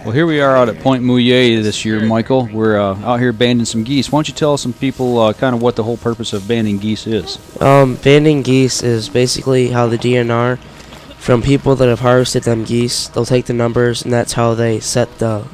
Well, here we are out at Point Mouillet this year, Michael. We're out here banding some geese. Why don't you tell some people kind of what the whole purpose of banding geese is? Banding geese is basically how the DNR, from people that have harvested them geese, they'll take the numbers, and that's how they set the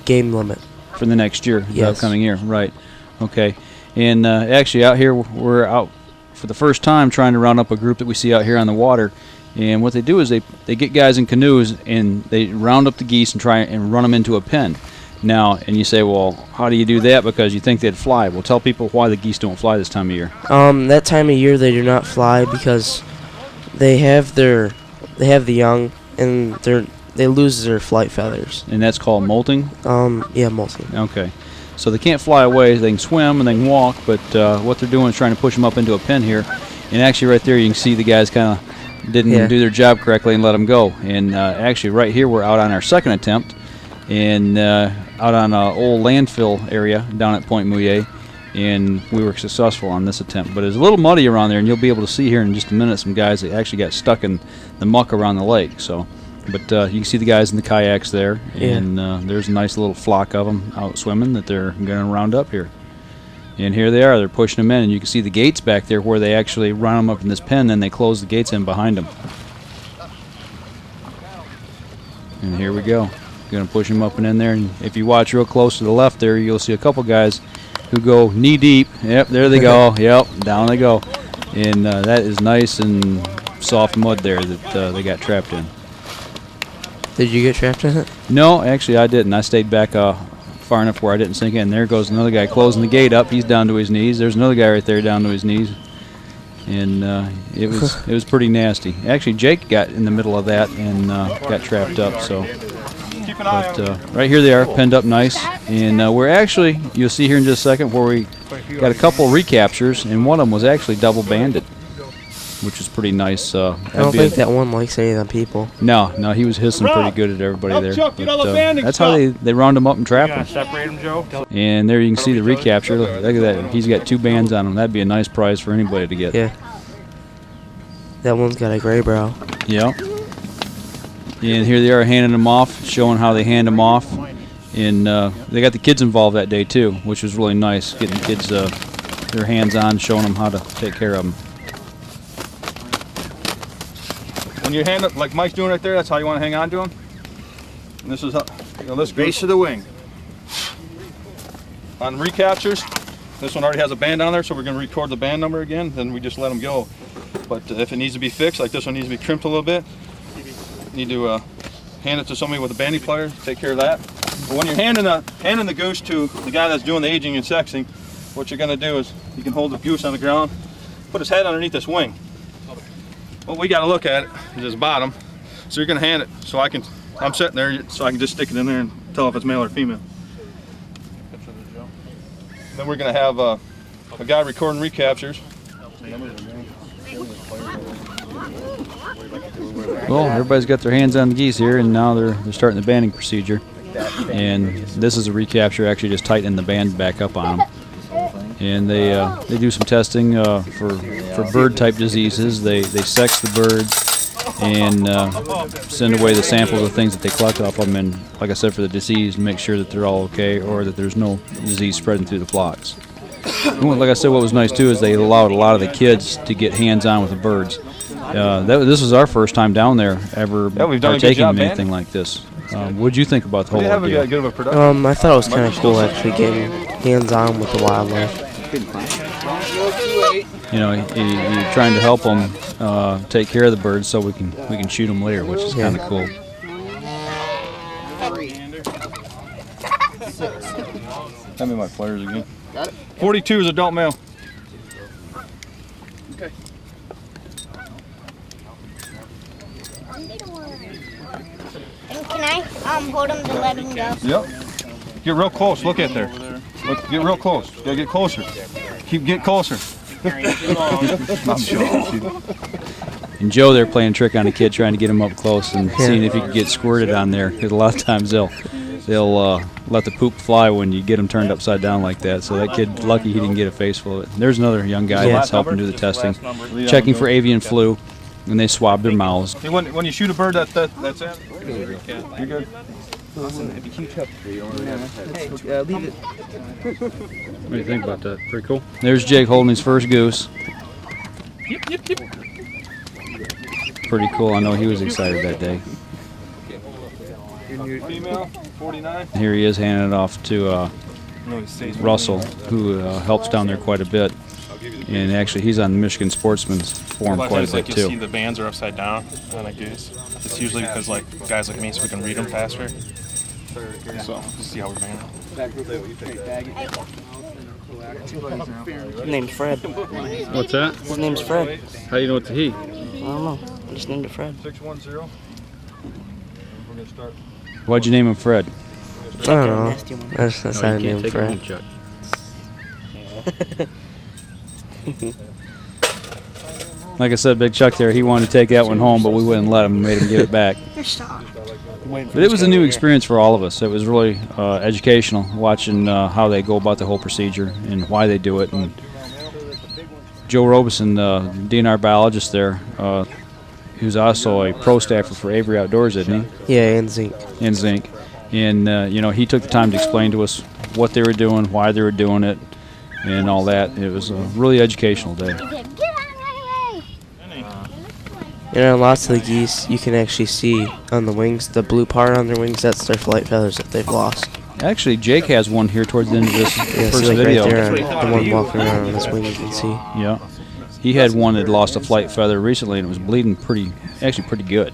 game limit. For the next year, yes. The upcoming year, right. Okay. And actually out here, we're out for the first time trying to round up a group that we see out here on the water. And what they do is they get guys in canoes and they round up the geese and try and run them into a pen. Now, and you say, well, how do you do that? Because you think they'd fly. Well, tell people why the geese don't fly this time of year. That time of year they do not fly because they have the young and they lose their flight feathers. And that's called molting? Yeah, molting. Okay. So they can't fly away. They can swim and they can walk, but what they're doing is trying to push them up into a pen here. And actually right there you can see the guys kind of didn't do their job correctly and let them go. And actually right here we're out on our second attempt and out on an old landfill area down at Point Mouillet, and we were successful on this attempt. But it's a little muddy around there, and you'll be able to see here in just a minute some guys that actually got stuck in the muck around the lake. So, but you can see the guys in the kayaks there, and there's a nice little flock of them out swimming that they're going to round up here. And here they are, they're pushing them in, and you can see the gates back there where they actually run them up in this pen, then they close the gates in behind them. And here we go. Going to push them up and in there, and if you watch real close to the left there, you'll see a couple guys who go knee deep. Yep, there they go. Yep, down they go. And that is nice and soft mud there that they got trapped in. Did you get trapped in it? No, actually I didn't. I stayed back far enough where I didn't sink in. There goes another guy closing the gate up. He's down to his knees. There's another guy right there down to his knees. And it was pretty nasty. Actually, Jake got in the middle of that and got trapped up. So, but right here they are, penned up nice. And we're actually, you'll see here in just a second, where we got a couple recaptures, and one of them was actually double banded, which is pretty nice. I don't think that one likes any of them people. No, he was hissing pretty good at everybody there. But, that's how they round him up and trap him. Separate him, Joe. And there you can see the recapture. Look at that. He's got 2 bands on him. That'd be a nice prize for anybody to get. Yeah. That one's got a gray brow. Yeah. And here they are handing them off, showing how they hand them off. And they got the kids involved that day too, which was really nice, getting the kids their hands on, showing them how to take care of them. When you hand it, like Mike's doing right there, that's how you want to hang on to him. And this is how, this base of the wing. On recaptures, this one already has a band on there, so we're going to record the band number again, then we just let them go. But if it needs to be fixed, like this one needs to be crimped a little bit, you need to hand it to somebody with a banding pliers, take care of that. But when you're handing the goose to the guy that's doing the aging and sexing, what you're going to do is you can hold the goose on the ground, put his head underneath this wing. What we got to look at is his bottom. So you're going to hand it so I'm sitting there so I can just stick it in there and tell if it's male or female. Then we're going to have a guy recording recaptures. Well, everybody's got their hands on the geese here, and now they're starting the banding procedure. And this is a recapture, actually just tightening the band back up on them. And they do some testing for bird-type diseases. They sex the birds and send away the samples of things that they collect off them, and like I said, for the disease, make sure that they're all okay or that there's no disease spreading through the flocks. And like I said, what was nice too is they allowed a lot of the kids to get hands-on with the birds. This was our first time down there ever partaking in anything like this. What did you think about the whole idea? I thought it was kind of cool actually getting hands-on with the wildlife. You know, you're trying to help them take care of the birds so we can shoot them later, which is kind of cool. Hand me my pliers again. Got it. 42 is adult male. Okay. Can I hold him to let him go? Yep. Get real close. Look at there. Look, get real close. You gotta get closer. Get closer. And Joe there playing a trick on a kid, trying to get him up close and seeing if he could get squirted on there. Because a lot of times they'll let the poop fly when you get them turned upside down like that. So that kid, lucky he didn't get a face full of it. There's another young guy that's helping do the testing, checking for avian flu, and they swab their mouths. Hey, when you shoot a bird, that's it. You're good. Awesome. It'd be huge up. Hey, Leave it. What do you think about that? Pretty cool. There's Jake holding his first goose. Pretty cool. I know he was excited that day. Female, 49. Here he is handing it off to Russell, who helps down there quite a bit. And actually, he's on the Michigan Sportsman's Forum quite a bit you too. see the bands are upside down on a goose. It's usually because like guys like me, so we can read them faster. So just see how we band His name's Fred. What's that? His name's Fred. How do you know it's a he? I don't know. I just named it Fred. 610. We're gonna start. Why'd you name him Fred? I don't know. Nasty one. That's how I named Fred. Chuck. Like I said, Big Chuck there, he wanted to take that one home, but we wouldn't let him. Made him give it back. But it was a new experience for all of us. It was really educational, watching how they go about the whole procedure and why they do it. And Joe Robeson, the DNR biologist there, who's also a pro staffer for Avery Outdoors, isn't he? Yeah, and zinc. In zinc. And, you know, he took the time to explain to us what they were doing, why they were doing it, and all that. It was a really educational day. You know, lots of the geese you can actually see on the wings, the blue part on their wings, that's their flight feathers that they've lost. Actually, Jake has one here towards the end of this Yeah, first see, like video. right there, the one walking around on this wing, you can see. Yeah. He had one that lost a flight feather recently, and it was bleeding pretty good.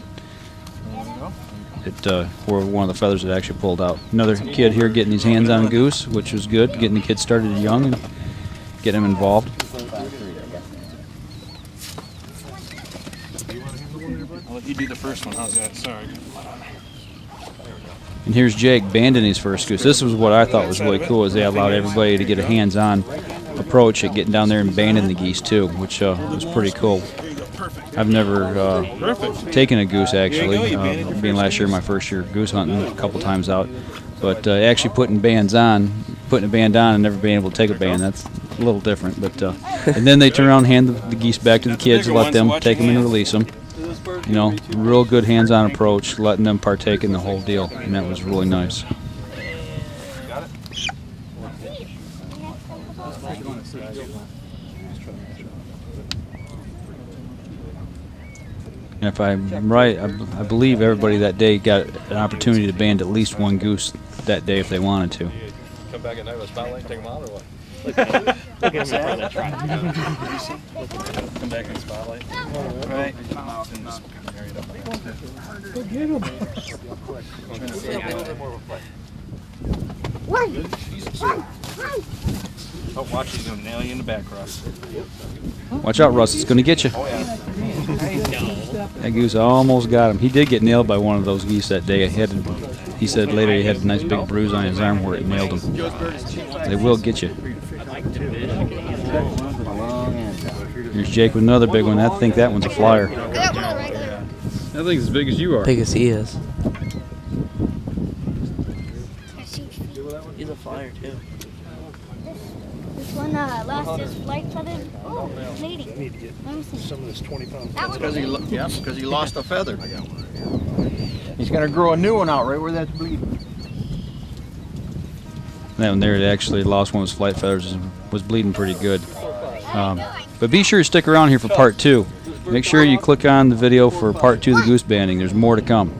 It were one of the feathers that actually pulled out. Another kid here getting his hands on a goose, which was good, getting the kids started young and getting them involved. I'll let you do the first one. How's that? Sorry. And here's Jake banding his first goose. This was what I thought was really cool, is they allowed everybody to get a hands-on approach at getting down there and banding the geese too, which was pretty cool. I've never taken a goose actually, being last year my first year goose hunting a couple times out. But actually putting a band on and never being able to take a band, that's a little different. But and then they turn around and hand the geese back to the kids and let them take them and release them. You know, real good hands-on approach, letting them partake in the whole deal, and that was really nice. And if I'm right, I believe everybody that day got an opportunity to band at least one goose that day if they wanted to. Come back at night with a spotlight and take them out or what? Look at that. Come back in the spotlight. Right. Oh, watch, he's going to nail you in the back, Russ. Watch out, Russ, it's going to get you. Oh, yeah. That goose almost got him. He did get nailed by one of those geese that day. He said later he had a nice big bruise on his arm where it nailed him. They will get you. Here's Jake with another big one. I think that one's a flyer. That thing's as big as you are. Big as he is. He's a flyer too. This one lost his flight feather. Oh, lady. Let me see. Some of this 20 pounds. That Because one. he lost a feather. He's got to grow a new one out right where that's bleeding. That one there, it actually lost one of his flight feathers and was bleeding pretty good. But be sure to stick around here for part 2. Make sure you click on the video for part 2 of the goose banding. There's more to come.